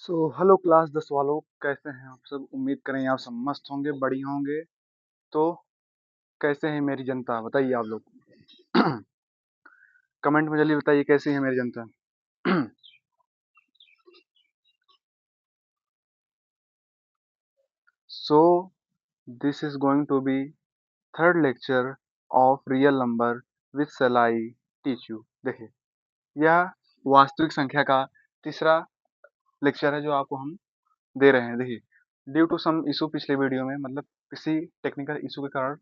Hello class 10 वालों, कैसे हैं आप सब? उम्मीद करें आप सब मस्त होंगे, बढ़िया होंगे। तो कैसे हैं मेरी जनता, बताइए आप लोग। कमेंट में जल्दी बताइए कैसी है मेरी जनता। So this is going to be third lecture of real number with shall I teach you. देखिए, यह वास्तविक संख्या का तीसरा लेक्चर है जो आपको हम दे रहे हैं। देखिए, ड्यू टू सम इशू पिछले वीडियो में, मतलब किसी टेक्निकल इशू के कारण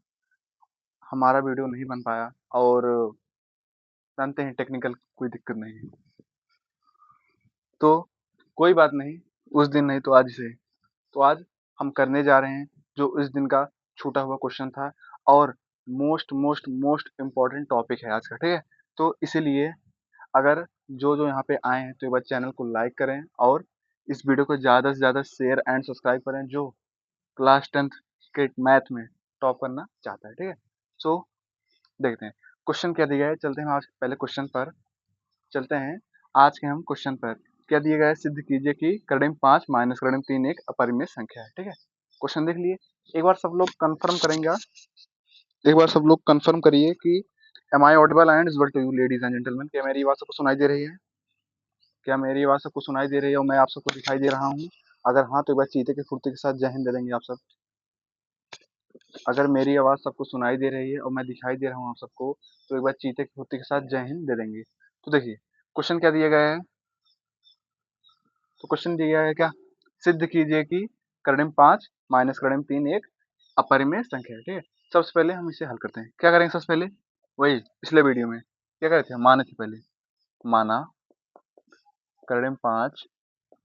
हमारा वीडियो नहीं बन पाया। और जानते हैं टेक्निकल कोई दिक्कत नहीं है, तो कोई बात नहीं। उस दिन नहीं तो आज से, तो आज हम करने जा रहे हैं जो उस दिन का छूटा हुआ क्वेश्चन था। और most most most important topic है आज का, ठीक है। तो इसीलिए अगर जो जो यहाँ पे आए हैं तो एक बार चैनल को लाइक करें और इस वीडियो को ज़्यादा से ज़्यादा शेयर एंड सब्सक्राइब करें, जो क्लास 10th के मैथ में टॉप करना चाहता है, ठीक है। सो देखते हैं क्वेश्चन क्या दिया है। चलते हैं आज पहले क्वेश्चन पर। चलते हैं आज के हम क्वेश्चन पर। क्या दिया गया है? सिद्ध कीजिए कि करीब 5 माइनस करीब 3 एक अपरिमेय संख्या है, ठीक है। क्वेश्चन देख लिए, एक बार सब लोग कंफर्म करेंगे। एक बार सब लोग कंफर्म करिए कि am I audible and visual to you ladies and gentleman. क्या मेरी आवाज सबको सुनाई दे रही है? क्या मेरी आवाज सबको सुनाई दे रही है और मैं आप सबको दिखाई दे रहा हूँ? अगर हाँ तो एक बार चीते के फुर्ती के साथ जय हिंद दे देंगे आप सब। अगर मेरी आवाज सबको सुनाई दे रही है और मैं दिखाई दे रहा हूँ आप सबको, तो एक बार चीते की फुर्ती के साथ जय हिंद दे देंगे। तो देखिए क्वेश्चन क्या दिया गया है। तो क्वेश्चन दिया है क्या? सिद्ध कीजिए कि करीब 5 माइनस करीब 3 एक अपरिमेय संख्या है, ठीक है। सबसे पहले हम इसे हल करते हैं। क्या करेंगे सबसे पहले? वही पिछले वीडियो में क्या करे थे, माने थे पहले। माना करीब 5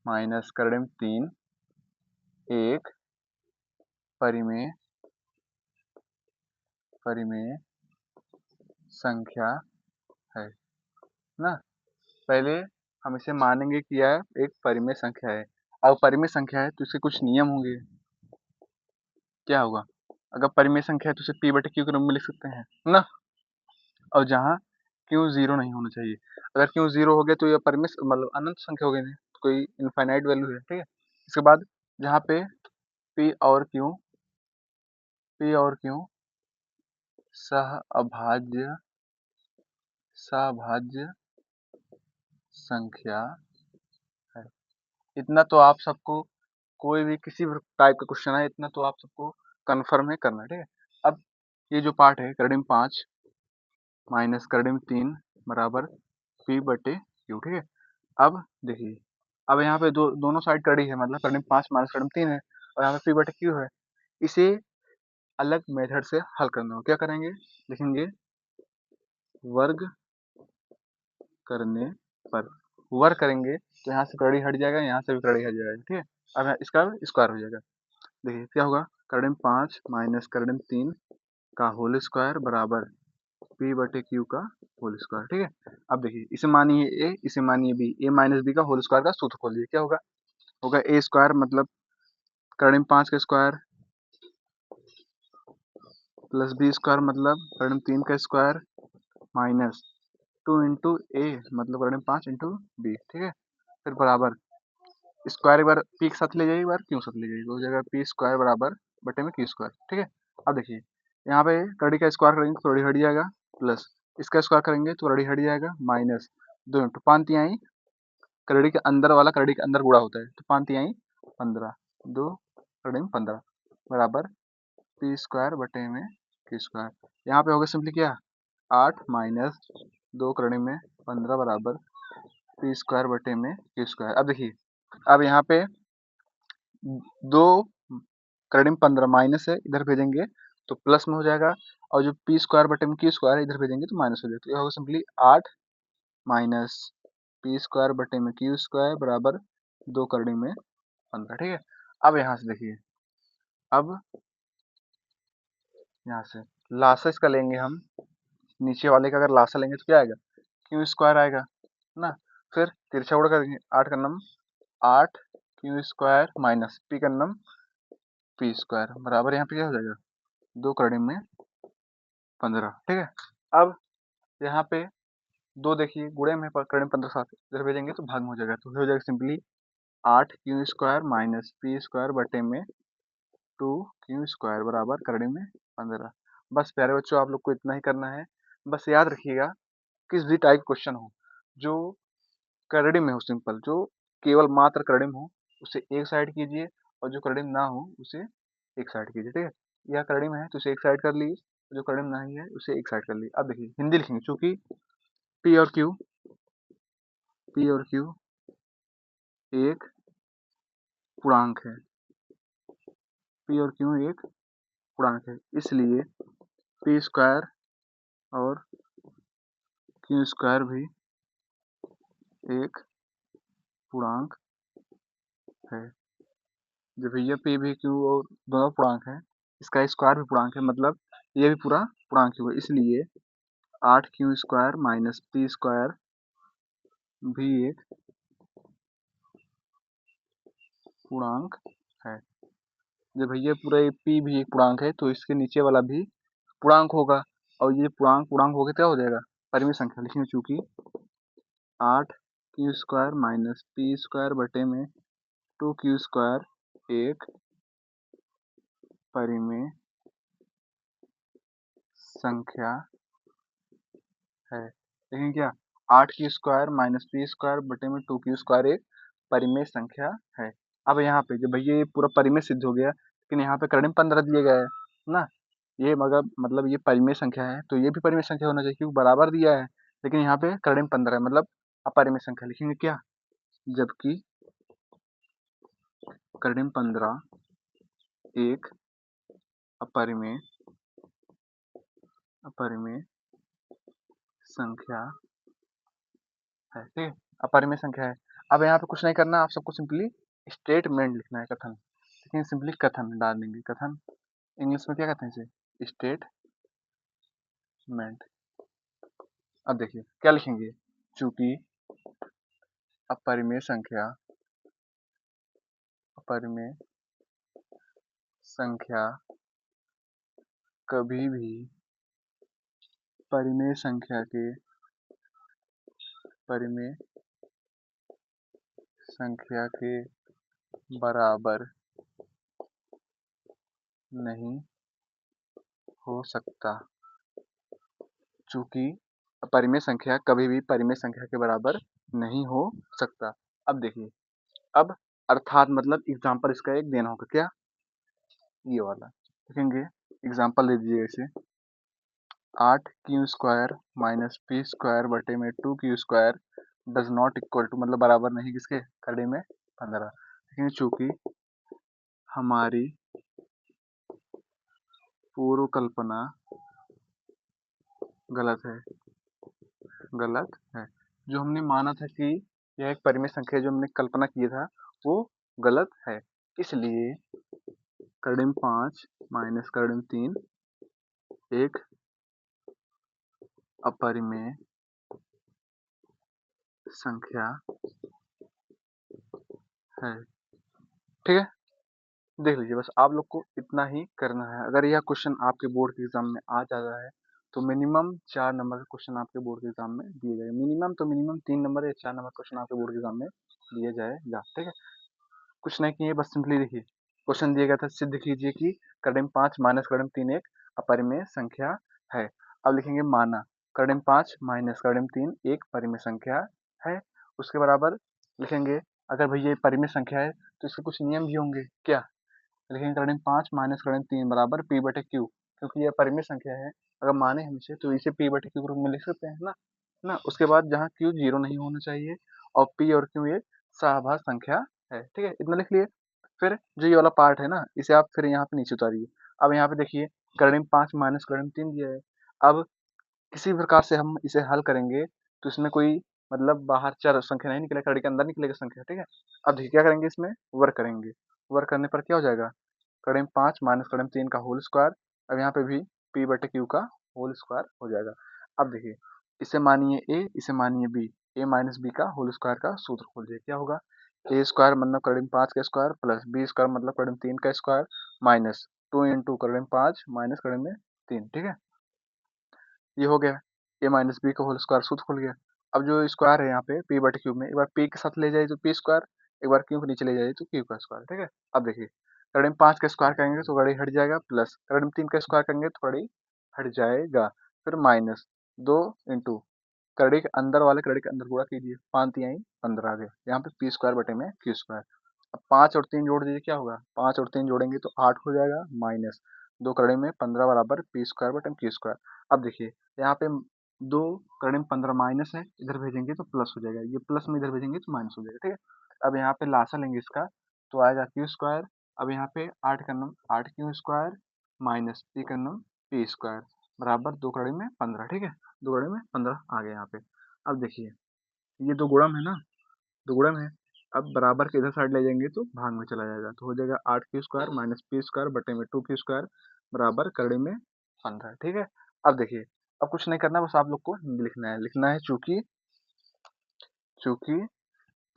माइनस करीब 3 एक परिमेय परिमेय संख्या है ना। पहले हम इसे मानेंगे कि यह एक परिमेय संख्या है। अब परिमेय संख्या है तो इसके कुछ नियम होंगे। क्या होगा? अगर परिमेय संख्या है तो इसे p बटे q के रूप में लिख सकते हैं ना। और जहाँ q जीरो नहीं होना चाहिए। अगर q जीरो हो गया तो यह परिमेय मतलब अनंत संख्या हो गई, नहीं तो कोई इनफाइनाइट वैल्यू है, ठीक है। इसके बाद जहाँ पे p और q सहअभाज्य सभाज्य संख्या है। इतना तो आप सबको, कोई भी किसी भी टाइप का क्वेश्चन है, इतना तो आप सबको कंफर्म है करना, ठीक है। अब ये जो पार्ट है करीब 5 माइनस करीब 3 बराबर p बटे q, ठीक है। अब देखिए, अब यहाँ पे दोनों साइड कड़ी है, मतलब करीब 5 माइनस करीब 3 है और यहाँ पे p बटे q है। इसे अलग मेथड से हल करना हो, क्या करेंगे? लिखेंगे वर्ग करने पर। वर्ग करेंगे तो यहाँ से कड़ी हट जाएगा, यहाँ से भी कड़ी हट जाएगा, ठीक है। अब इसका स्क्वायर हो जाएगा। देखिए क्या होगा, करीब 5 माइनस करीब 3 का होल स्क्वायर बराबर p बटे q का होल स्क्वायर, ठीक है। अब देखिए इसे मानिए a, इसे मानिए b, a माइनस बी का होल स्क्वायर का सूत्र खोलिए। क्या होगा? होगा a स्क्वायर मतलब करीब 5 का स्क्वायर प्लस b स्क्वायर मतलब करीब 3 का स्क्वायर माइनस 2 इंटू ए मतलब करीब 5 इंटू बी, ठीक है। फिर बराबर स्क्वायर, एक बार p के साथ ले जाइए, एक बार q के साथ ले जाइए, हो जाएगा p स्क्वायर बराबर बटे में q स्क्वायर, ठीक है। अब देखिए यहाँ पे कड़ी का स्क्वायर करेंगे तो कड़ी हट जाएगा, प्लस इसका स्क्वायर करेंगे तो कड़ी हट जाएगा, माइनस 2 इंटू 5 आई कड़ी के अंदर वाला कड़ी के अंदर गुणा होता है, तो 5 आई 15, 2 कड़ी में 15 बराबर p स्क्वायर बटे में q स्क्वायर। यहाँ पे हो गया सिंपली क्या, 8 माइनस 2 कड़ी में 15 बराबर p स्क्वायर बटे में q स्क्वायर। अब देखिए, अब यहाँ पे 2 करीब 15 माइनस है, इधर भेजेंगे तो प्लस में हो जाएगा, और जो p स्क्वायर बटे में q स्क्वायर है इधर भेजेंगे तो माइनस हो जाएगा। तो यह होगा सिंपली 8 माइनस p स्क्वायर बटे में q स्क्वायर बराबर 2 कड़ी में 15, ठीक है। अब यहाँ से देखिए, अब यहाँ से लासा इसका लेंगे हम, नीचे वाले का अगर लासा लेंगे तो क्या आएगा, q स्क्वायर आएगा ना। फिर तिरछा उड़ा करेंगे, 8 का नम 8 q स्क्वायर माइनस p का नम p स्क्वायर बराबर यहाँ पे क्या हो जाएगा, 2 कड़ी में 15, ठीक है। अब यहाँ पे 2 देखिए गुणे में करीब 15 साथ इधर भेजेंगे तो भाग में हो जाएगा, तो हो जाएगा simply 8 Q square minus P square बटे में 2 क्यू स्क्वायर बराबर करड़े में 15। बस प्यारे बच्चों, आप लोग को इतना ही करना है। बस याद रखिएगा, किस भी टाइप क्वेश्चन हो जो करड़े में हो, सिंपल, जो केवल मात्र करड़े में हो उसे एक साइड कीजिए, और जो करड़े में ना हो उसे एक साइड कीजिए। ठीक है, यह करड़े में है तो उसे एक साइड कर लीजिए, जो करड़े में नहीं है उसे एक साइड कर लीजिए। अब देखिए हिंदी लिखेंगे, चूंकि पी और क्यू एक पूर्णांक है, पी और क्यू एक पूर्णांक है, इसलिए पी स्क्वायर और क्यू स्क्वायर भी एक पूर्णांक है। जब भैया पी भी क्यू और दोनों पूर्णांक है, इसका स्क्वायर भी पूर्णांक है, मतलब ये भी पूरा पूर्णांक ही हुआ, इसलिए 8 Q square minus P square भी एक पूर्णांक है। जब भैया पूरा ये पी भी एक पूर्णांक है तो इसके नीचे वाला भी पूर्णांक होगा, और ये पूर्णांक पूर्णांक हो गया क्या हो जाएगा, परिमित संख्या लिखेंगे, चूंकि 8 Q square minus P square बटे में 2 क्यू स्क्वायर एक परिमेय संख्या है। लेकिन क्या, 8 Q square minus P square बटे में 2 क्यू स्क्वायर एक परिमेय संख्या है। अब यहाँ पे जब भैया ये पूरा परिमेय सिद्ध हो गया, लेकिन यहाँ पे करड़े में 15 दिया गया है ना, ये मगर मतलब ये परिमेय संख्या है तो ये भी परिमेय संख्या होना चाहिए, क्योंकि बराबर दिया है, लेकिन यहाँ पे करड़े में 15 है, मतलब अपरिमेय संख्या लिखेंगे क्या, जबकि करड़े में 15 एक अपरिमेय अपरिमेय संख्या है। ठीक है, अपरिमेय संख्या है। अब यहाँ पे कुछ नहीं करना, आप सबको सिंपली स्टेटमेंट लिखना है, कथन, लेकिन सिंपली कथन डाल देंगे। कथन इंग्लिश में क्या कहते हैं इसे, स्टेटमेंट। अब देखिए क्या लिखेंगे, चूंकि अपरिमेय संख्या कभी भी परिमेय संख्या के बराबर नहीं हो सकता। चूंकि अपरिमेय संख्या कभी भी परिमेय संख्या के बराबर नहीं हो सकता। अब देखिए, अब अर्थात मतलब एग्जाम्पल इसका एक देना होगा, क्या, ये वाला लिखेंगे, एग्जाम्पल दे दीजिए इसे, 8 Q square minus P square बटे में 2 q square does not equal to, मतलब बराबर नहीं किसके, करड़े में 15। लेकिन चूंकि हमारी पूर्व कल्पना गलत है, जो हमने माना था कि यह एक परिमेय संख्या है, जो हमने कल्पना किया था वो गलत है, इसलिए करड़े में 5 माइनस करड़े में 3 एक अपरिमेय संख्या है। ठीक है, देख लीजिए, बस आप लोग को इतना ही करना है। अगर यह क्वेश्चन आपके बोर्ड के एग्जाम में आ जाता है तो मिनिमम 4 नंबर का क्वेश्चन आपके बोर्ड के एग्जाम में दिए जाएगा, मिनिमम तो मिनिमम 3 नंबर या 4 नंबर क्वेश्चन आपके बोर्ड के एग्जाम में दिया जाएगा। ठीक है, कुछ नहीं किए, बस सिंपली देखिए, क्वेश्चन दिया गया था, सिद्ध कीजिए कि करड़े में 5 माइनस करड़े में 3 एक अपरिमेय संख्या है। अब लिखेंगे माना करड़े में 5 माइनस करड़े में 3 एक परिमेय संख्या है, उसके बराबर लिखेंगे, अगर भैया ये परिमेय संख्या है तो इसके कुछ नियम भी होंगे, क्या, लिखेंगे करड़े में 5 माइनस करड़े में 3 बराबर पी बटे क्यू, क्योंकि यह परिमेय संख्या है, अगर माने हम इसे तो इसे पी बटे क्यू के रूप में लिख सकते हैं ना। उसके बाद जहाँ क्यू 0 नहीं होना चाहिए और पी और क्यू एक सहभाज्य संख्या है। ठीक है, इतना लिख लिए। फिर जो ये वाला पार्ट है ना, इसे आप फिर यहाँ पे नीचे उतारिए। अब यहाँ पे देखिए करड़े में 5 माइनस करड़े में 3 दिया है। अब किसी भी प्रकार से हम इसे हल करेंगे तो इसमें कोई मतलब बाहर चर संख्या नहीं निकलेगा, करड़े के अंदर निकलेगा संख्या। ठीक है, अब देखिए क्या करेंगे, इसमें वर्क करेंगे, वर्क करने पर क्या हो जाएगा, करड़े में 5 माइनस करड़े में 3 का होल स्क्वायर, अब यहाँ पे भी पी बटे क्यू का होल स्क्वायर हो जाएगा। अब देखिए, इसे मानिए ए, इसे मानिए बी, ए माइनस बी का होल स्क्वायर का सूत्र खोलिए, क्या होगा, ए स्क्वायर मतलब करड़े में 5 का स्क्वायर प्लस बी स्क्वायर मतलब करड़े में 3 का स्क्वायर माइनस 2 इंटू करड़े में 5 माइनस करड़े में 3। ठीक है, ये हो गया, ए माइनस बी का होल स्क्वायर सूत्र खुल गया। अब जो स्क्वायर है यहाँ पे पी बटे क्यूब में, एक बार पी के साथ ले जाए तो पी स्क्वायर, एक बार क्यू को नीचे ले जाइए तो क्यू का स्क्वायर, ठीक है। अब देखिए कड़ी में 5 का स्क्वायर करेंगे तो कड़ी हट जाएगा, प्लस कड़ी में 3 का स्क्वायर करेंगे तो कड़ी हट जाएगा, फिर माइनस 2 इंटू कड़ी के अंदर वाले कड़ी के अंदर गुणा कीजिए, 5 तिहाई 15 आ गए, यहाँ पे पी स्क्वायर बटे में क्यू स्क्वायर। अब 5 और 3 जोड़ दीजिए, क्या होगा, 5 और 3 जोड़ेंगे तो 8 हो जाएगा, माइनस 2 कड़ी में 15 बराबर पी स्क्वायर बटे में क्यू स्क्वायर। अब देखिए यहाँ पे 2 कड़ी में 15 माइनस है, इधर भेजेंगे तो प्लस हो जाएगा, ये प्लस में इधर भेजेंगे तो माइनस हो जाएगा, ठीक है। अब यहाँ पे लासा लेंगे इसका तो आएगा क्यू स्क्वायर। अब यहाँ पे 8 का नम 8 क्यू स्क्वायर माइनस पी का नम पी स्क्वायर बराबर 2 कड़ी में 15, ठीक है। 2 कड़ी में 15 आ गया यहाँ पे। अब देखिए ये दो गुणम है ना, दो गुणम है। अब बराबर के इधर साइड ले जाएंगे तो भाग में चला जाएगा, तो हो जाएगा 8 Q square minus P square बटे में 2 क्यू स्क्वायर बराबर कड़ी में 15, ठीक है। अब देखिए अब कुछ नहीं करना, बस आप लोग को लिखना है चूंकि चूंकि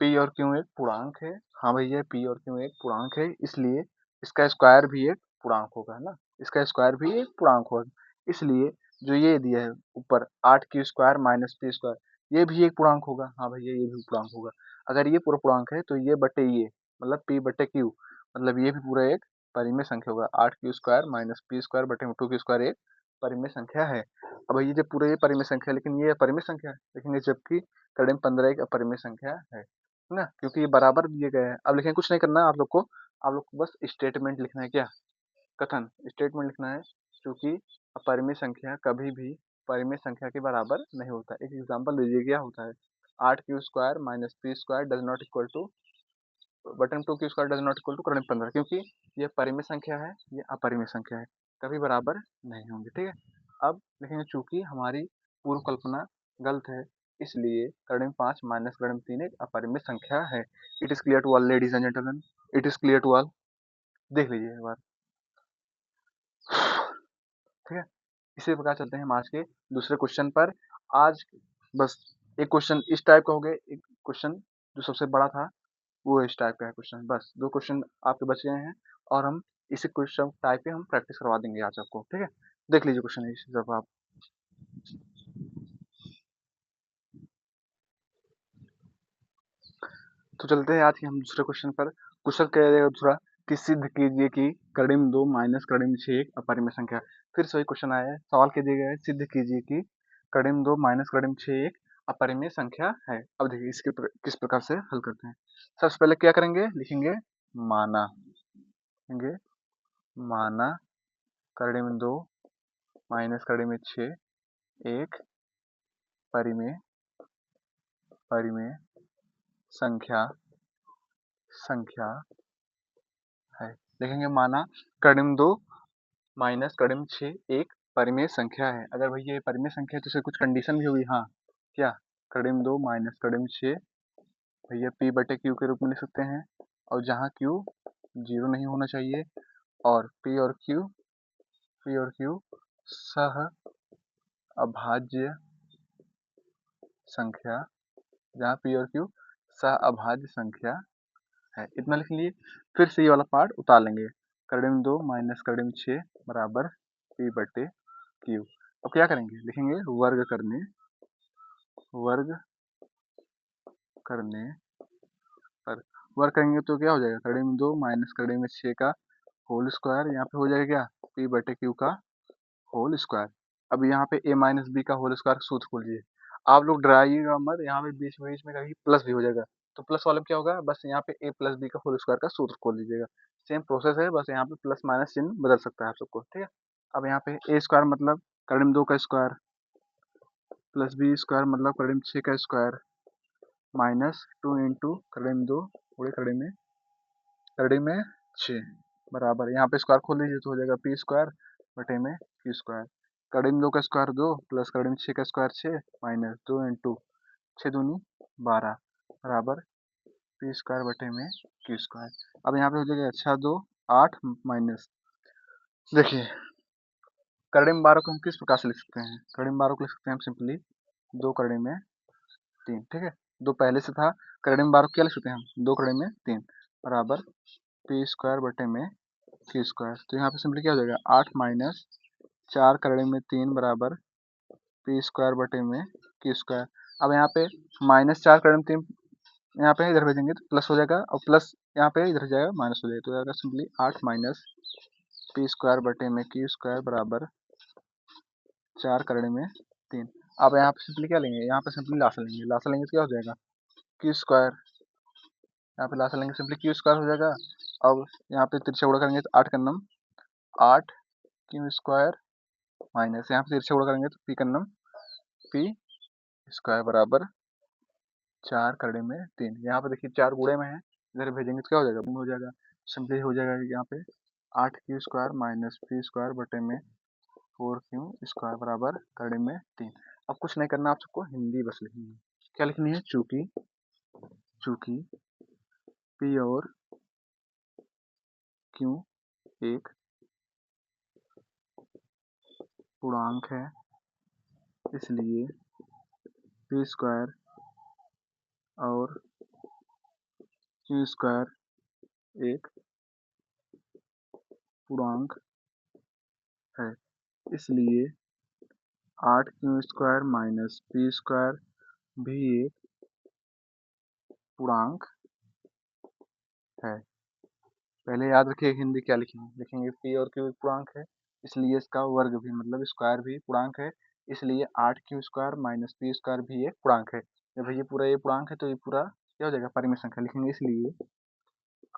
पी और क्यू एक पूर्णांक है, हाँ भैया पी और क्यू एक पूर्णांक है, इसलिए इसका स्क्वायर भी एक पूर्णांक होगा, है ना, इसका स्क्वायर भी एक पूर्णांक होगा, इसलिए जो ये दिया है ऊपर 8 Q square minus P square ये भी एक पूर्णांक होगा, हाँ भैया ये भी पूर्णांक होगा। अगर ये पूरा पूर्णांक है तो ये बटे ये मतलब पी बटे क्यू मतलब ये भी पूरा एक परिमेय संख्या होगा, 8 Q square minus P square बटे में 2 क्यू स्क्वायर एक परिमेय संख्या है। अब ये जो पूरा ये परिमेय संख्या है, लेकिन ये अपरिमेय संख्या है, लेकिन ये जबकि कड़ी में 15 एक अपरिमेय संख्या है ना, क्योंकि ये बराबर दिए गए हैं। अब लिखें कुछ नहीं करना है आप लोग को बस स्टेटमेंट लिखना है, क्या कथन स्टेटमेंट लिखना है, क्योंकि अपरिमेय संख्या कभी भी परिमेय संख्या के बराबर नहीं होता। एक एग्जांपल दीजिए क्या होता है, 8 Q square minus P square does not equal to बटन 2 q square does not equal to कड़ी में 15, क्योंकि ये परिमेय संख्या है, ये अपरिमेय संख्या है, कभी बराबर नहीं होंगे, ठीक है। अब लिखेंगे चूंकि हमारी पूर्व कल्पना गलत है, इसलिए कड़ी में 5 माइनस कड़ी में 3 एक अपरिमेय संख्या है। It is clear to all ladies and gentleman, it is clear to all, देख लीजिए एक बार, ठीक है। इसी प्रकार चलते हैं हम आज के दूसरे क्वेश्चन पर। आज बस एक क्वेश्चन इस टाइप का हो गया, एक क्वेश्चन जो सबसे बड़ा था वो इस टाइप का है क्वेश्चन, बस 2 क्वेश्चन आपके बच गए हैं और हम इसी क्वेश्चन टाइप पे हम प्रैक्टिस करवा देंगे आज आपको, ठीक है। देख लीजिए क्वेश्चन जब आप, तो चलते हैं आज के हम दूसरे क्वेश्चन पर। क्वेश्चन कह रहेगा दूसरा कि सिद्ध कीजिए कि कड़ी में 2 माइनस कड़ी में 6 एक अपरिमेय संख्या। फिर से वही क्वेश्चन आया है, सवाल कह दिया गया है सिद्ध कीजिए कि कड़ी में 2 माइनस कड़ी में 6 एक अपरिमेय संख्या है। अब देखिए इसके किस प्रकार से हल करते हैं। सबसे पहले क्या करेंगे, लिखेंगे माना, लिखेंगे माना कड़ी में 2 माइनस कड़ी में 6 एक परिमेय परिमेय संख्या संख्या है। लिखेंगे माना कड़ी में 2 माइनस कड़ी में 6 एक परिमेय संख्या है। अगर भैया ये परिमेय संख्या है तो इसे कुछ कंडीशन भी होगी, हाँ क्या, कड़ी में 2 माइनस कड़ी में 6 भैया पी बटे क्यू के रूप में लिख सकते हैं, और जहाँ क्यू जीरो नहीं होना चाहिए, और पी और क्यू सह अभाज्य संख्या, जहाँ पी और क्यू सह अभाज्य संख्या है, इतना लिख लिए। फिर से ये वाला पार्ट उतार लेंगे, कड़ी में 2 माइनस कड़ी में 6 बराबर पी बटे क्यू। अब क्या करेंगे, लिखेंगे वर्ग करने पर, वर्ग करेंगे तो क्या हो जाएगा, कड़ी में 2 माइनस कड़ी में 6 का होल स्क्वायर, यहाँ पे हो जाएगा क्या, पी बटे क्यू का होल स्क्वायर। अब यहाँ पे a माइनस बी का होल स्क्वायर सूत्र खोल लीजिए, आप लोग डराइएगा मत, यहाँ पे बीच बीच में कहीं प्लस भी हो जाएगा, तो प्लस वाले में क्या होगा, बस यहाँ पे a प्लस बी का होल स्क्वायर का सूत्र खोल लीजिएगा। सेम प्रोसेस है, बस यहाँ पे प्लस माइनस चिन्ह बदल सकता है आप सबको, ठीक है। अब यहाँ पे a स्क्वायर मतलब कड़ी में 2 का स्क्वायर प्लस बी स्क्वायर मतलब कड़ी में 6 का स्क्वायर माइनस 2 इंटू कड़ी में 2 पूरे कड़ी में 6 बराबर, यहाँ पे स्क्वायर खोल लीजिए तो हो जाएगा पी स्क्वायर बटे में क्यू स्क्वायर। कड़ी में 2 का स्क्वायर 2 प्लस कड़ी में 6 का स्क्वायर 6 माइनस 2 इंटू 6 दूनी 12 बराबर पी स्क्वायर बटे में क्यू स्क्वायर। अब यहाँ पे हो जाएगा अच्छा 2 8 माइनस, देखिए कड़ी में 12 को हम किस प्रकार से लिख सकते हैं, कड़ी में 12 को लिख सकते हैं हम सिंपली 2 कड़ी में 3, ठीक है। 2 पहले से था, कड़ी में 12 को क्या लिख सकते हैं हम, 2 कड़ी में 3 बराबर पी स्क्वायर बटे में क्यू स्क्वायर। तो यहाँ पे सिंपली क्या हो जाएगा 8 माइनस 4 कड़ी में 3 बराबर पी स्क्वायर बटे में क्यू स्क्वायर। अब यहाँ पे माइनस 4 कड़ी में 3 यहाँ पे इधर भेजेंगे तो प्लस हो जाएगा, और प्लस यहाँ पे इधर जाएगा माइनस हो जाएगा, तो जाएगा सिंपली 8 माइनस पी स्क्वायर बटे में क्यू स्क्वायर बराबर 4 करने में 3। अब यहाँ पे सिंपली क्या लेंगे, यहाँ पे सिंपली लासा लेंगे, लासा लेंगे तो क्या हो जाएगा क्यू स्क्वायर, यहाँ पे लासा लेंगे सिंपली क्यू स्क्वायर हो जाएगा। अब यहाँ पे तिरछा गुणा करेंगे तो 8 करनम 8 क्यू स्क्वायर माइनस यहाँ पे तिरछा गुणा करेंगे तो पी करनम पी स्क्वायर बराबर 4 करने में 3। यहाँ पे देखिए 4 गुणे में है, इधर भेजेंगे तो क्या हो जाएगा, हो जाएगा सिंपली हो जाएगा यहाँ पे 8 Q square minus P square बटे में 4 क्यू स्क्वायर बराबर करने में 3। अब कुछ नहीं करना, आप सबको हिंदी बस लिखनी है। क्या लिखनी है, चूंकि चूंकि पी और क्यू एक पूर्णांक है, इसलिए पी स्क्वायर और क्यू स्क्वायर एक पूर्णांक है, इसलिए 8 Q square minus P square भी एक पूर्णांक है। पहले याद रखिए हिंदी क्या लिखेंगे, लिखेंगे पी और क्यू एक पूर्णांक है, इसलिए इसका वर्ग भी मतलब स्क्वायर भी पूर्णांक है, इसलिए 8 Q square minus P square भी एक पूर्णांक है। जब ये पूरा ये पूर्णांक है तो ये पूरा क्या हो जाएगा, परिमेय संख्या लिखेंगे, इसलिए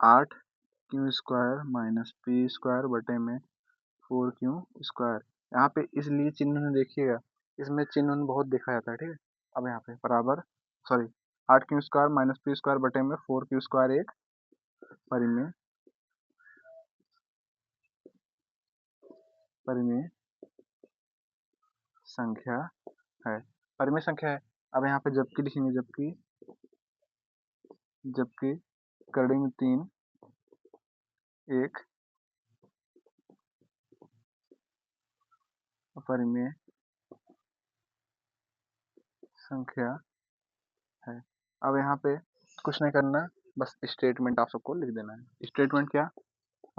8 Q square minus P square बटे में 4 क्यू स्क्वायर। यहाँ पे इसलिए चिन्ह देखिएगा, इसमें चिन्ह बहुत देखा जाता है, ठीक है। अब यहाँ पे बराबर sorry 8 Q square minus P square बटे में 4 क्यू स्क्वायर एक परिमेय परिमेय संख्या है, परिमेय संख्या है। अब यहाँ पे जबकि लिखेंगे, जबकि जबकि करड़ी में 3 एक परिमेय संख्या है। अब यहाँ पे कुछ नहीं करना, बस स्टेटमेंट आप सबको लिख देना है। स्टेटमेंट क्या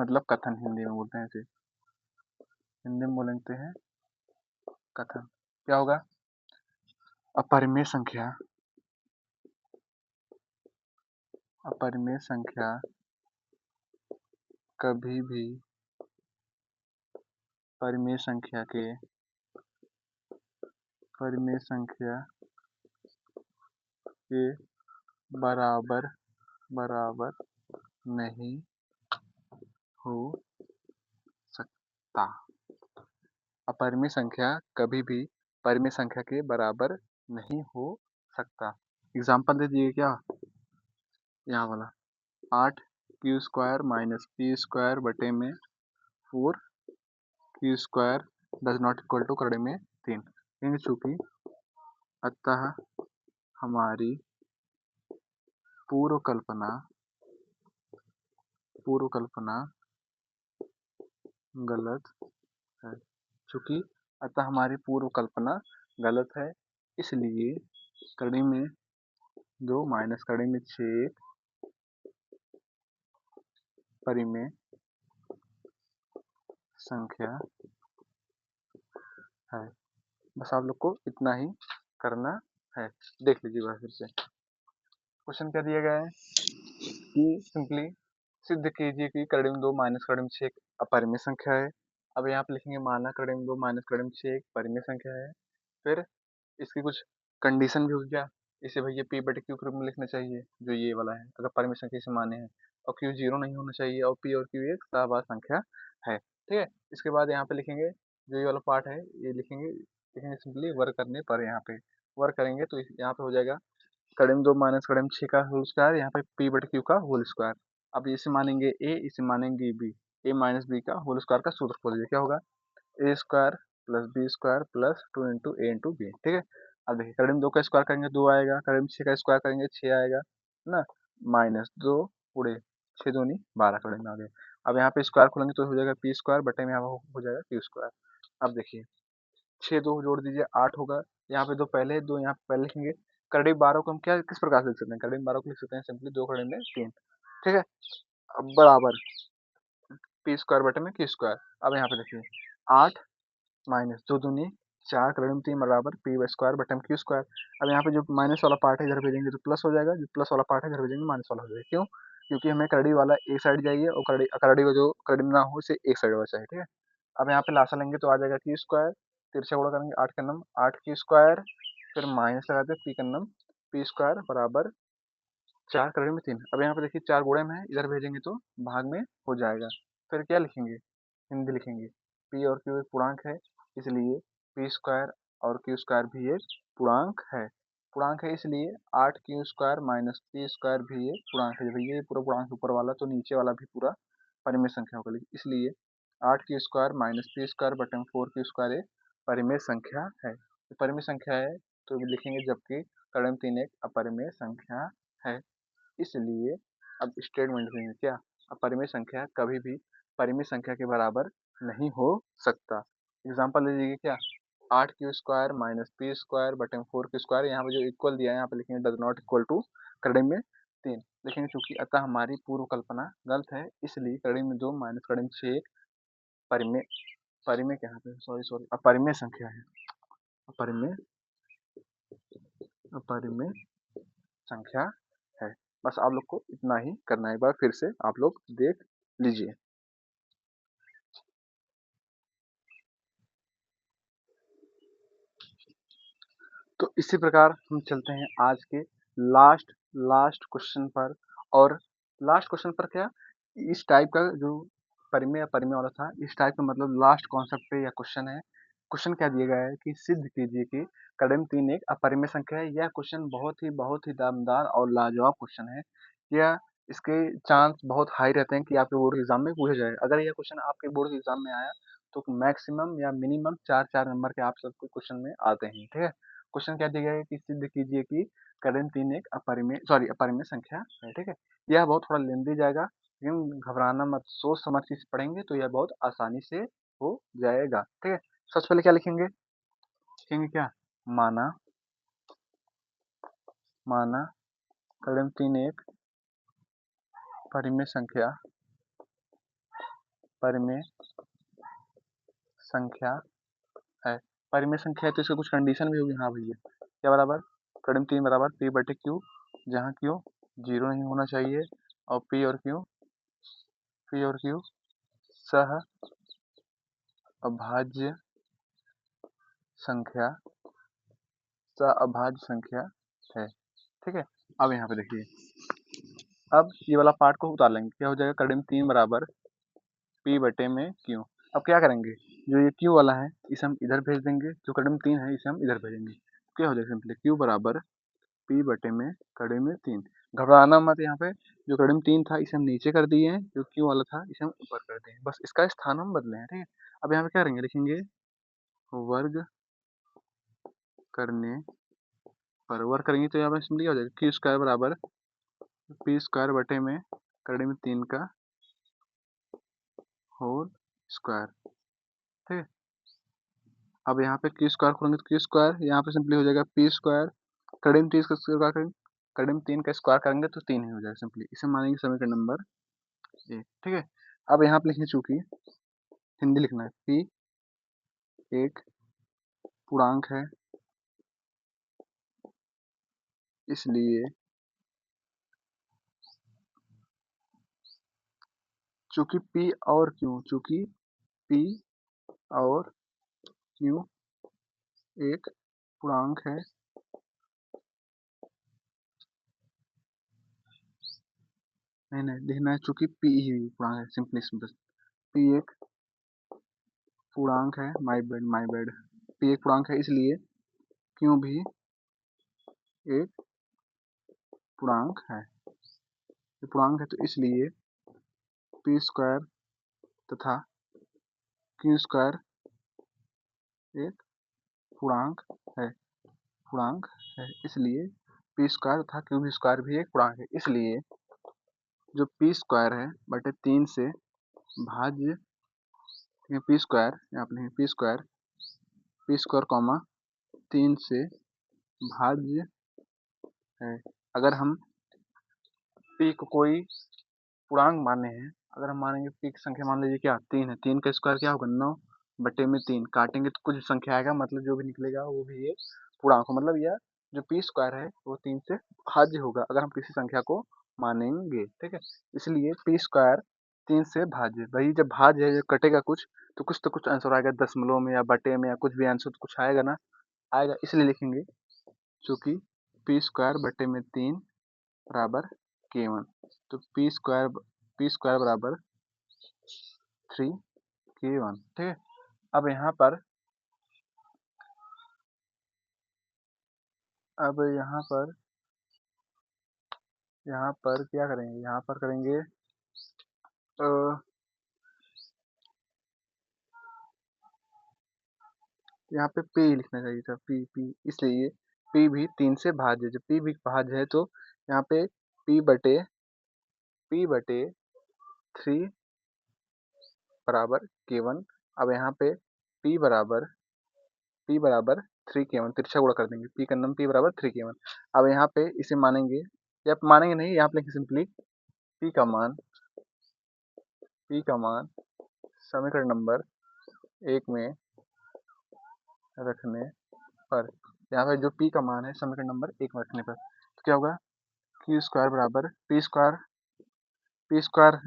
मतलब कथन, हिंदी में बोलते हैं इसे, हिंदी में बोलते हैं कथन। क्या होगा, अपरिमेय संख्या अपरिमेय संख्या कभी भी परिमेय संख्या के परिमेय संख्या के बराबर बराबर नहीं हो सकता। अपरिमेय संख्या कभी भी परिमेय संख्या के बराबर नहीं हो सकता। एग्जाम्पल दे दिए क्या, यहाँ वाला 8 Q square minus P square बटे में 4 Q square does not equal to करड़े में 3। चूंकि अतः हमारी पूर्व कल्पना गलत है, चूंकि अतः हमारी पूर्व कल्पना गलत है, इसलिए कड़ी में 2 माइनस कड़ी में 6 परिमेय संख्या है। बस आप लोग को इतना ही करना है। देख लीजिए बार फिर से क्वेश्चन क्या दिया गया है कि सिंपली सिद्ध कीजिए कि करड़ी में 2 माइनस करड़ी में 6 एक अपरिमेय संख्या है। अब यहाँ पे लिखेंगे माना करड़ी में 2 माइनस करड़ी में 6 एक परिमेय संख्या है, फिर इसकी कुछ कंडीशन भी होगी क्या, इसे भैया पी बटे क्यू के रूप में लिखना चाहिए जो ये वाला है, अगर परिमेय संख्या इसे माने हैं, और क्यू 0 नहीं होना चाहिए, और पी और क्यू एक सहवास संख्या है, ठीक है। इसके बाद यहाँ पे लिखेंगे जो ये वाला पार्ट है, ये लिखेंगे लिखेंगे सिंपली वर्क करने पर, यहाँ पे वर्क करेंगे तो यहाँ पे हो जाएगा कड़म 2 माइनस कड़म 6 का होल स्क्वायर, यहाँ पे पी बटे क्यू का होल स्क्वायर। अब इसे मानेंगे ए, इसे मानेंगे बी, ए माइनस बी का होल स्क्वायर का सूत्र खोल दीजिए, क्या होगा A square plus B square plus 2 into A into B, ठीक है। अब देखिए कड़म 2 का स्क्वायर करेंगे 2 आएगा, कड़म 6 का स्क्वायर करेंगे 6 आएगा ना, माइनस 2 उड़े 6 दूनी 12 कड़म में आ गए। अब यहाँ पे स्क्वायर खोलेंगे तो हो जाएगा पी स्क्वायर बटे में यहाँ हो जाएगा क्यू स्क्वायर। अब देखिए 6 2 जोड़ दीजिए 8 होगा, यहाँ पे दो पहले दो यहाँ पे पहले लिखेंगे। करड़ी 12 को हम क्या किस प्रकार से लिख सकते हैं, करड़ी 12 को लिख सकते हैं सिंपली 2 करड़ी में 3, ठीक है। अब बराबर पी स्क्वायर बटे में क्यू स्क्वायर। अब यहाँ पे देखिए 8 माइनस 2 दूनी 4 कड़म 3 बराबर पी स्क्वायर बटम क्यू स्क्वायर। अब यहाँ पे जो माइनस वाला पार्ट है इधर भेजेंगे तो प्लस हो जाएगा, जो प्लस वाला पार्ट है इधर भेजेंगे माइनस वाला हो जाएगा। क्यों? क्योंकि हमें करड़ी वाला एक साइड चाहिए और करड़ी करड़ी का जो करड़ी ना हो उसे एक साइड वाला चाहिए, ठीक है। अब यहाँ पे लासा लेंगे तो आ जाएगा क्यू स्क्वायर, तिरछा गुणा करेंगे 8 का नम 8 क्यू स्क्वायर, फिर माइनस लगाते हैं पी का नम पी स्क्वायर बराबर 4 कड़ी में 3। अब यहाँ पे देखिए 4 गुणे में है, इधर भेजेंगे तो भाग में हो जाएगा। फिर क्या लिखेंगे? हिंदी लिखेंगे। पी और क्यू एक पूर्णांक है, इसलिए पी स्क्वायर और क्यू स्क्वायर भी एक पूर्णांक है। पूर्णांक है इसलिए 8 Q square minus P square भी एक पूर्णांक है। भैया ये पूरा पूर्णांक ऊपर वाला तो नीचे वाला भी पूरा परिमेय संख्या होगा, इसलिए 8 Q square minus P square बटे 4 क्यू स्क्वायर एक परिमेय संख्या है। तो परिमेय संख्या है तो लिखेंगे, जबकि कड़म 3 एक अपरिमेय संख्या है। इसलिए अब स्टेटमेंट देंगे क्या? अपरिमेय संख्या कभी भी परिमेय संख्या के बराबर नहीं हो सकता। एग्जाम्पल ले लीजिए क्या? 8 Q square minus P square बटे 4 क्यू स्क्वायर, यहाँ पे जो इक्वल दिया है यहाँ पे लिखेंगे डज नॉट इक्वल टू करड़े में 3 लिखेंगे, क्योंकि अतः हमारी पूर्व कल्पना गलत है, इसलिए करड़े में 2 माइनस करड़े में 6 परिमेय परिमेय क्या है, सॉरी अपरिमेय संख्या है। अपरिमेय अपरिमेय संख्या है। बस आप लोग को इतना ही करना है, एक बार फिर से आप लोग देख लीजिए। तो इसी प्रकार हम चलते हैं आज के लास्ट लास्ट क्वेश्चन पर। और लास्ट क्वेश्चन पर क्या, इस टाइप का जो परिमेय अपरिमेय वाला था, इस टाइप का मतलब लास्ट कॉन्सेप्ट पे यह क्वेश्चन है। क्वेश्चन क्या दिया गया है कि सिद्ध कीजिए कि कड़म 3 एक अपरिमेय संख्या है। यह क्वेश्चन बहुत ही दमदार और लाजवाब क्वेश्चन है। यह इसके चांस बहुत हाई रहते हैं कि आपके बोर्ड एग्जाम में पूछा जाए। अगर यह क्वेश्चन आपके बोर्ड के एग्जाम में आया तो मैक्सिमम या मिनिमम 4 नंबर के आप सबको क्वेश्चन में आते हैं, ठीक है। क्वेश्चन क्या दिया गया है कि सिद्ध कीजिए कि कड़म 3 एक अपरिमेय संख्या है, ठीक है। यह बहुत थोड़ा लेंदी जाएगा, लेकिन घबराना मत, सोच समझ के इसे पढ़ेंगे तो यह बहुत आसानी से हो जाएगा, ठीक है। सबसे पहले क्या लिखेंगे? लिखेंगे क्या? माना माना कड़म 3 एक परिमेय संख्या है। परिमेय संख्या है तो इसका कुछ कंडीशन भी होगी। हाँ भैया, क्या बराबर? कड़म 3 बराबर पी बटे क्यू, जहाँ क्यू 0 नहीं होना चाहिए, और पी और क्यू सह अभाज्य संख्या है, ठीक है। अब यहाँ पे देखिए, अब ये वाला पार्ट को उतार लेंगे, क्या हो जाएगा? कड़म 3 बराबर पी बटे में क्यू। अब क्या करेंगे? जो ये क्यू वाला है इसे हम इधर भेज देंगे, जो कड़म 3 है इसे हम इधर भेजेंगे। क्या हो जाएगा? सिंपली क्यू बराबर पी बटे में कड़े में 3। घबराना मत, यहाँ पे जो कड़े में 3 था इसे हम नीचे कर दिए हैं, जो क्यू वाला था इसे हम ऊपर कर दिए हैं, बस इसका स्थान हम बदले हैं, ठीक है। अब यहाँ पे क्या करेंगे? लिखेंगे वर्ग करने पर, वर्ग करेंगे तो यहाँ पे सिंपली हो जाएगा क्यू स्क्वायर बराबर पी स्क्वायर बटे में कड़े में 3 का होल स्क्वायर, ठीक है। अब यहाँ पे क्यू स्क्वायर खोलेंगे तो क्यू स्क्वायर यहाँ पे सिंपली हो जाएगा पी स्क्वायर, कड़े में 3 का स्क्वायर करेंगे, कड़े में 3 का स्क्वायर करेंगे तो 3 ही हो जाएगा सिंपली। इसे मानेंगे समीकरण नंबर 1, ठीक है। अब यहाँ पे लिखें, चूंकि हिंदी लिखना है, पी एक पूर्णांक है, इसलिए चूंकि पी और क्यू एक पूर्णांक है, नहीं लिखना है चूंकि पी ही पूर्णांक है, सिंपली सिंपल। पी एक पूर्णांक है, माय बेड, पी एक पूर्णांक है इसलिए क्यू भी एक पूर्णांक है। ये पूर्णांक है तो इसलिए पी स्क्वायर तथा क्यू स्क्वायर एक पूर्णांक है, इसलिए पी स्क्वायर तथा क्यू भी स्क्वायर भी एक पूर्णांक है, इसलिए जो पी स्क्वायर है बटे 3 से भाज्य पी स्क्वायर, यहाँ पे पी स्क्वायर कॉमा 3 से भाज्य है। अगर हम पी को कोई पूर्णांक माने हैं, अगर हम मानेंगे पी की संख्या मान लीजिए क्या 3 है, 3 का स्क्वायर क्या होगा 9, बटे में 3 काटेंगे तो कुछ संख्या आएगा, मतलब जो भी निकलेगा वो भी एक पूर्णांक हो, मतलब यह जो पी स्क्वायर है वो 3 से भाज्य होगा अगर हम किसी संख्या को मानेंगे, ठीक है। इसलिए पी स्क्वायर 3 से भाज्य, वही जब भाज्य है, जब कटेगा कुछ तो कुछ आंसर आएगा, दशमलव में या बटे में या कुछ भी आंसर तो कुछ आएगा ना, आएगा, इसलिए लिखेंगे चूंकि पी स्क्वायर बटे में 3 बराबर k1, तो पी स्क्वायर बराबर 3k1, ठीक है। अब यहाँ पर क्या करेंगे, यहाँ पर करेंगे अ, यहाँ पे पी लिखना चाहिए था, पी पी, इसलिए पी भी 3 से भाज्य है, जब पी भी भाज्य है तो यहाँ पे पी बटे 3 बराबर k1। अब यहाँ पे पी बराबर पी बराबर 3k1, तिरछा गुणा कर देंगे, पी का नाम पी बराबर 3k1। अब यहाँ पे इसे मानेंगे या मानेंगे नहीं, यहाँ पे लिखें सिंपली पी का मान समीकरण नंबर 1 में रखने पर, यहाँ पे जो पी का मान है समीकरण नंबर 1 में रखने पर, तो क्या होगा, क्यू स्क्वायर बराबर पी स्क्वायर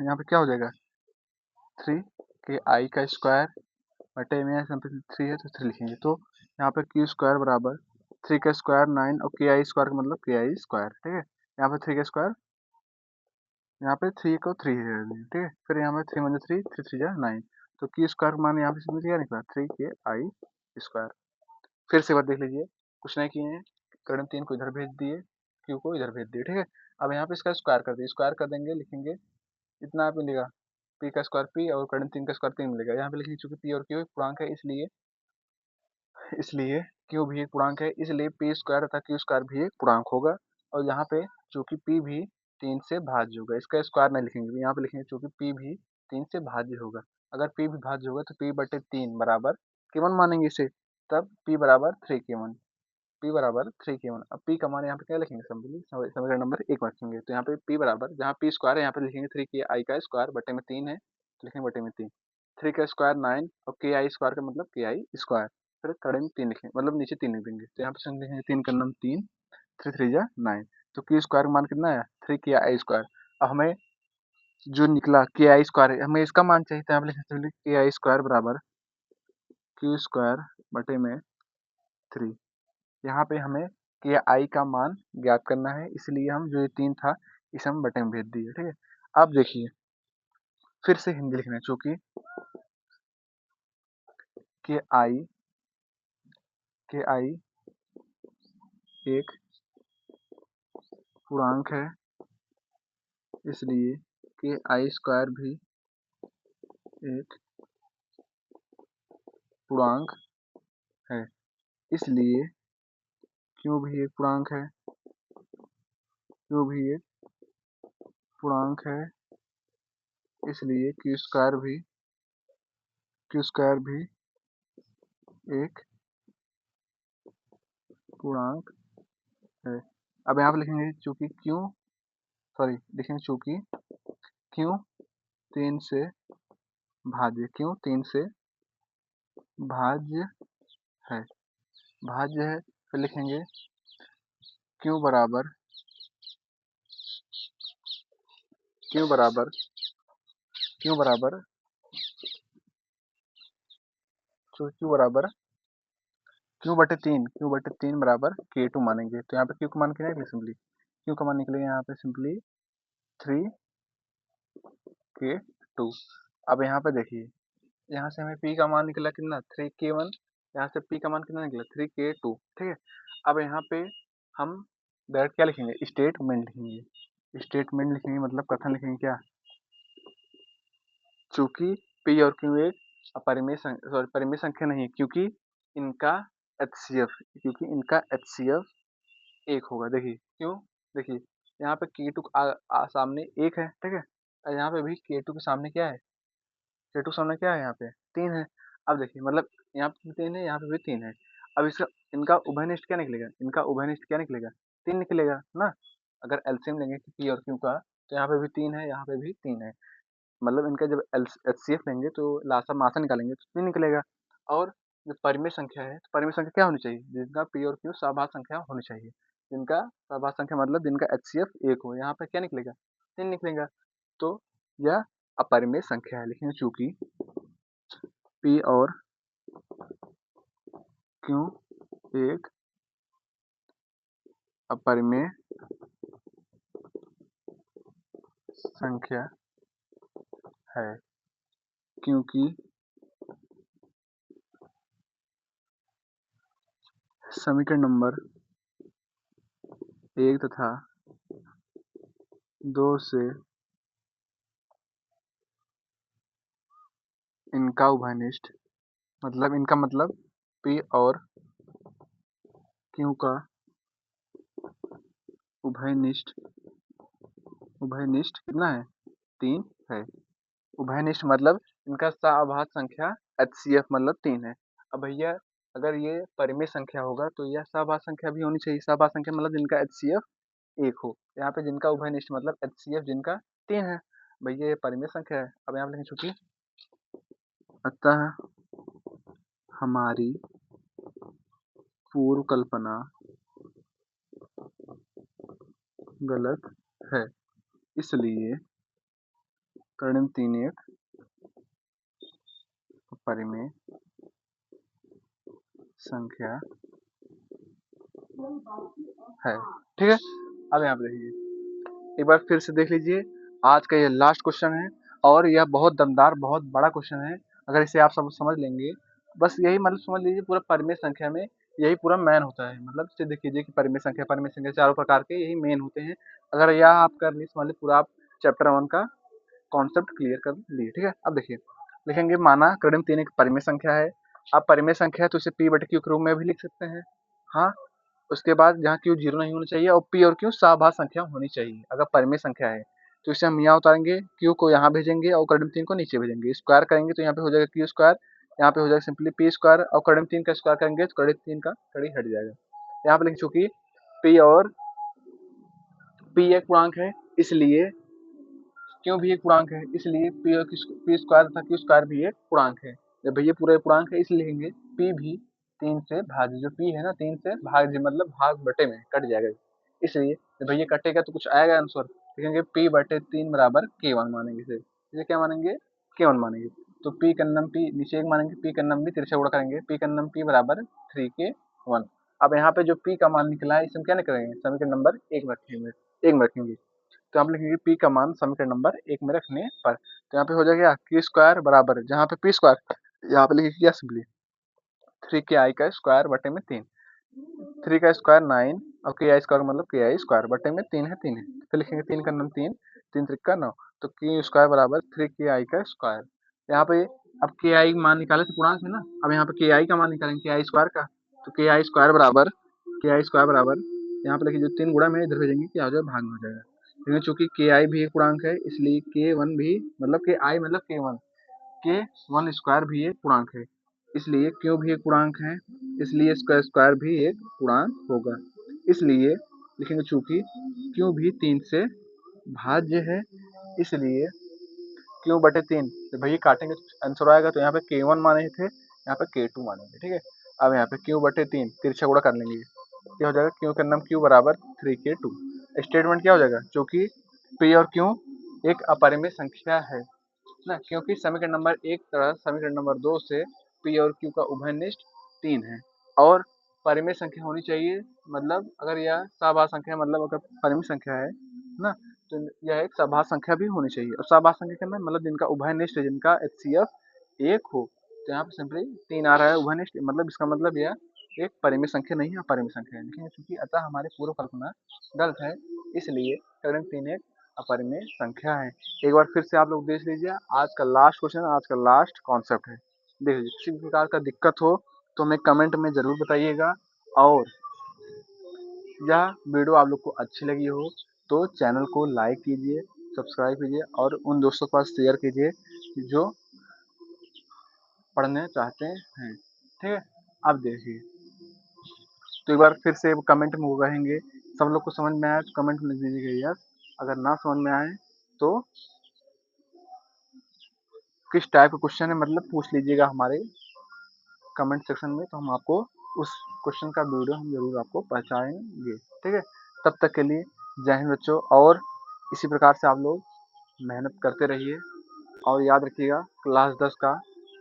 यहाँ पे क्या हो जाएगा, 3 का स्क्वायर बटे में यहाँ पे 3 है तो 3 लिखेंगे, तो यहाँ पे क्यू स्क्वायर बराबर 3 का स्क्वायर 9 और के आई स्क्वायर का मतलब के आई स्क्वायर, ठीक है। यहाँ पे 3 का स्क्वायर, यहाँ पे 3 को 3 है, ठीक है, फिर यहाँ पे 3 वन 3, 3 3 जा 9, तो क्यू स्क्वायर का मान यहाँ पे सिंपल क्या निकला, 3 स्क्वायर। फिर से बात देख लीजिए, कुछ नहीं किए हैं, कर्ण 3 को इधर भेज दिए, क्यू को इधर भेज दिए, ठीक है। अब यहाँ पे इसका स्क्वायर कर दिए, स्क्वायर कर देंगे, लिखेंगे इतना आप मिलेगा, पी का स्क्वायर पी और कर्ण 3 का स्क्वायर 3 मिलेगा। यहाँ पे लिखेंगे चूंकि पी और क्यू एक पूर्णांक है, इसलिए क्यू भी एक पूर्णांक है, इसलिए पी स्क्वायर तथा क्यू स्क्वायर भी एक पूर्णांक होगा। और यहाँ पे चूंकि पी भी 3 से भाज्य होगा, इसका स्क्वायर नहीं लिखेंगे, यहाँ पे लिखेंगे चूंकि पी भी 3 से भाज्य होगा। अगर पी भी भाज्य होगा तो पी बटे 3 बराबर केवन मानेंगे इसे, तब पी बराबर 3k1, पी बराबर 3k1। अब पी का मान यहाँ पे क्या लिखेंगे, सिंपली समीकरण नंबर 1 में रखेंगे, तो यहाँ पे पी बराबर, जहाँ पी स्क्वायर है यहाँ पे लिखेंगे 3 का स्क्वायर बटे में 3 है तो लिखेंगे बटे में 3, 3 का स्क्वायर 9 और के आई स्क्वायर का मतलब के आई स्क्वायर, फिर कड़े में 3 लिखेंगे, मतलब नीचे 3 लिख देंगे, तो यहाँ पे लिखेंगे 3 का नाम 3, 3 3 जा 9, तो क्यू स्क्वायर का मान कितना है, 3 के आई स्क्वायर। अब हमें जो निकला के आई स्क्वायर है, हमें इसका मान चाहिए था, यहाँ पे लिखेंगे के आई स्क्वायर बराबर क्यू स्क्वायर बटे में 3। यहाँ पे हमें के आई का मान ज्ञात करना है, इसलिए हम जो ये 3 था इसे हम बटे में भेज दिए, ठीक है। अब देखिए फिर से हिंदी लिखना है, चूंकि के आई एक पूर्णांक है, इसलिए के आई स्क्वायर भी एक पूर्णांक है, इसलिए क्यू भी एक पूर्णांक है, क्यू भी एक पूर्णांक है, इसलिए क्यू स्क्वायर भी एक पूर्णांक है। अब यहाँ पे लिखेंगे चूंकि लिखेंगे चूंकि क्यू 3 से भाज्य है, फिर लिखेंगे क्यू बराबर क्यू बराबर क्यू बराबर क्यू बराबर क्यू बटे तीन बराबर k2 मानेंगे, तो यहाँ पे क्यू का मान क्या निकले, सिंपली क्यू का मान निकलेगा यहाँ पे सिंपली 3k2। अब यहाँ पे देखिए, यहाँ से हमें p का मान निकला कितना, 3k1, यहाँ से p का मान कितना निकला 3k2, ठीक है। अब यहाँ पे हम डायरेक्ट क्या लिखेंगे, स्टेटमेंट लिखेंगे, मतलब कथन लिखेंगे क्या, चूंकि p और q एक परिमेय संख्या नहीं है, क्योंकि इनका एचसीएफ एक होगा। देखिए क्यों, देखिए यहाँ पे k2 सामने एक है, ठीक है, और यहाँ पे भी k2 के सामने क्या है, k2 सामने क्या है, यहाँ पे 3 है। अब देखिए मतलब यहाँ पे भी 3 है, यहाँ पे भी 3 है। अब इसका इनका उभयनिष्ठ क्या निकलेगा, 3 निकलेगा ना। अगर एलसीएम लेंगे पी और क्यू का, तो यहाँ पे भी 3 है, यहाँ पे भी 3 है, मतलब इनका जब एचसीएफ लेंगे तो लासा मासा निकालेंगे तो 3 निकलेगा। और जो परिमेय संख्या है, तो परिमेय संख्या क्या होनी चाहिए? जिनका पी और क्यू सभाज्य संख्या होनी चाहिए। जिनका सभाज्य संख्या मतलब जिनका एचसीएफ 1 हो। यहाँ पे क्या निकलेगा? 3 निकलेगा। तो यह अपरिमेय संख्या है। लेकिन चूंकि पी और क्यू एक अपरिमेय संख्या है, क्योंकि समीकरण नंबर 1 तथा 2 से इनका उभयनिष्ठ मतलब इनका मतलब पी और क्यू का उभयनिष्ठ कितना है? 3 है। उभयनिष्ठ मतलब इनका सभाज्य संख्या एचसीएफ मतलब 3 है। अब भैया अगर ये परिमेय संख्या होगा तो यह सभाज्य संख्या भी होनी चाहिए। सभाज्य संख्या मतलब जिनका एचसीएफ 1 हो। यहाँ पे जिनका उभयनिष्ठ मतलब एचसीएफ जिनका 3 है। भैया ये परिमेय संख्या है। अब यहाँ पे लिखें चूंकि अतः हमारी पूर्व कल्पना गलत है, इसलिए परिणाम 3 एक परिमेय संख्या है। ठीक है। अब यहाँ पे देखिए, एक बार फिर से देख लीजिए। आज का ये लास्ट क्वेश्चन है और यह बहुत दमदार, बहुत बड़ा क्वेश्चन है। अगर इसे आप सब समझ लेंगे, बस यही मतलब समझ लीजिए पूरा परिमेय संख्या में यही पूरा मेन होता है। मतलब इसे देख लीजिए कि परिमेय संख्या चारों प्रकार के यही मेन होते हैं। अगर यह आप कर लिए समझ लीजिए पूरा आप चैप्टर 1 का कॉन्सेप्ट क्लियर कर लिए। ठीक है। अब देखिए लिखेंगे, माना क्रम 3 एक परिमेय संख्या है। अब परिमेय संख्या है तो इसे पी बटे क्यू के रूप में भी लिख सकते हैं। हाँ, उसके बाद जहाँ क्यू 0 नहीं होना चाहिए और पी और क्यू सभाज्य संख्या होनी चाहिए। अगर परिमेय संख्या है तो इसे हम यहाँ उतारेंगे, क्यू को यहाँ भेजेंगे और क्रम 3 को नीचे भेजेंगे। स्क्वायर करेंगे तो यहाँ पे हो जाएगा क्यू स्क्वायर, यहाँ पे हो जाएगा सिंपली पी स्क्वायर और क्रम 3 का स्क्वायर करेंगे तो क्रम 3 का कड़ी हट जाएगा। यहाँ पे लिख चूंकि पी और पी एक पूर्णांक है, इसलिए क्यों भी एक पूर्णांक है, इसलिए पी स्क्वायर तथा क्यू स्क्वायर भी एक पूर्णांक है। जब भैया पूरा पूर्णांक है इसलिए लिखेंगे पी भी 3 से भाज्य। जो पी है ना 3 से भाज्य मतलब भाग बटे में कट जाएगा, इसलिए जब भैया कटेगा तो कुछ आएगा आंसर। लिखेंगे पी बटे 3 बराबर K1 मानेंगे। इसे क्या मानेंगे? K1 मानेंगे। तो पी कन्नम पी नीचे एक मानेंगे, पी कन्नम भी तिरछा गुणा करेंगे, पी कन्नम पी बराबर 3K1। अब यहाँ पे जो पी का मान निकला है इसे हम क्या करेंगे? समीकरण नंबर 1 में रखेंगे। तो आप लिखेंगे पी का मान समीकरण नंबर 1 में रखने पर, तो यहाँ पे हो जाएगा क्यू स्क्वायर बराबर, जहाँ पे पी स्क्वायर यहाँ पे लिखिए क्या सिंपली 3Ki का स्क्वायर बटे में 3, 3 का स्क्वायर 9 और Ki स्क्वायर मतलब Ki स्क्वायर बटे में 3 है 3 है। तो लिखेंगे 3 का 9 3, 3 त्रिक का 9, तो Ki स्क्वायर बराबर 3Ki का स्क्वायर। यहाँ पे अब Ki मान निकाले तो पूर्णांक है ना, अब यहाँ पे Ki का मान निकालेंगे Ki स्क्वायर का, तो Ki स्क्वायर बराबर यहाँ पे लिखिए जो 3 गुणा में इधर भेजेंगे क्या हो जाएगा? भाग में हो जाएगा। लेकिन चूंकि Ki भी एक पूर्णांक है इसलिए K1 भी मतलब Ki मतलब K1, K1 स्क्वायर भी एक पूर्णांक है, इसलिए Q भी एक पूर्णांक है, इसलिए इसका स्क्वायर भी एक पूर्णांक होगा। इसलिए लिखेंगे चूंकि Q भी 3 से भाज्य है, इसलिए Q बटे 3 तो भैया काटेंगे तो आंसर आएगा। तो यहाँ पे K1 माने थे, यहाँ पे K2 मानेंगे। ठीक है। अब यहाँ पे Q बटे 3 तिरछा गुणा कर लेंगे, क्या हो जाएगा? Q का नाम Q बराबर 3K2। स्टेटमेंट क्या हो जाएगा? क्योंकि P और Q एक अपरिमेय संख्या है ना, क्योंकि समीकरण नंबर 1 तथा समीकरण नंबर 2 से P और Q का उभयनिष्ठ 3 है और परिमेय संख्या होनी चाहिए। मतलब अगर यह सभाज्य संख्या मतलब अगर परिमेय संख्या है ना, तो यह एक सभाज्य संख्या भी होनी चाहिए। और सभाज्य संख्या क्या मतलब जिनका उभयनिष्ठ जिनका एचसीएफ 1 हो। तो यहाँ पे सिंपली 3 आ रहा है उभयनिष्ठ, मतलब इसका मतलब यह एक परिमेय संख्या नहीं है, अपरिमेय संख्या है। लेकिन चूंकि अतः हमारी पूर्व कल्पना गलत है, इसलिए करण 3 एक अपरिमेय संख्या है। एक बार फिर से आप लोग देख लीजिए, आज का लास्ट क्वेश्चन, आज का लास्ट कॉन्सेप्ट है। देख लीजिए, किसी भी प्रकार का दिक्कत हो तो हमें कमेंट में जरूर बताइएगा। और यह वीडियो आप लोग को अच्छी लगी हो तो चैनल को लाइक कीजिए, सब्सक्राइब कीजिए और उन दोस्तों के पास शेयर कीजिए जो पढ़ने चाहते हैं। ठीक है। अब देखिए, तो एक बार फिर से कमेंट में वो कहेंगे, सब लोग को समझ में आया तो कमेंट में लिख दीजिएगा यस, अगर ना समझ में आए तो किस टाइप का क्वेश्चन है मतलब पूछ लीजिएगा हमारे कमेंट सेक्शन में, तो हम आपको उस क्वेश्चन का वीडियो हम ज़रूर आपको पहुँचाएँगे, ठीक है? तब तक के लिए जय हिंद बच्चों, और इसी प्रकार से आप लोग मेहनत करते रहिए और याद रखिएगा क्लास 10 का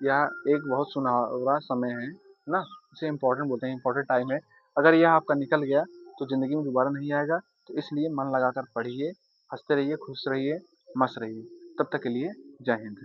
यह एक बहुत सुनहरा समय है ना? इसे इम्पोर्टेंट बोलते हैं, इम्पोर्टेंट टाइम है। अगर यह आपका निकल गया तो ज़िंदगी में दोबारा नहीं आएगा, तो इसलिए मन लगाकर पढ़िए, हँसते रहिए, खुश रहिए, मस्त रहिए। तब तक के लिए जय हिंद।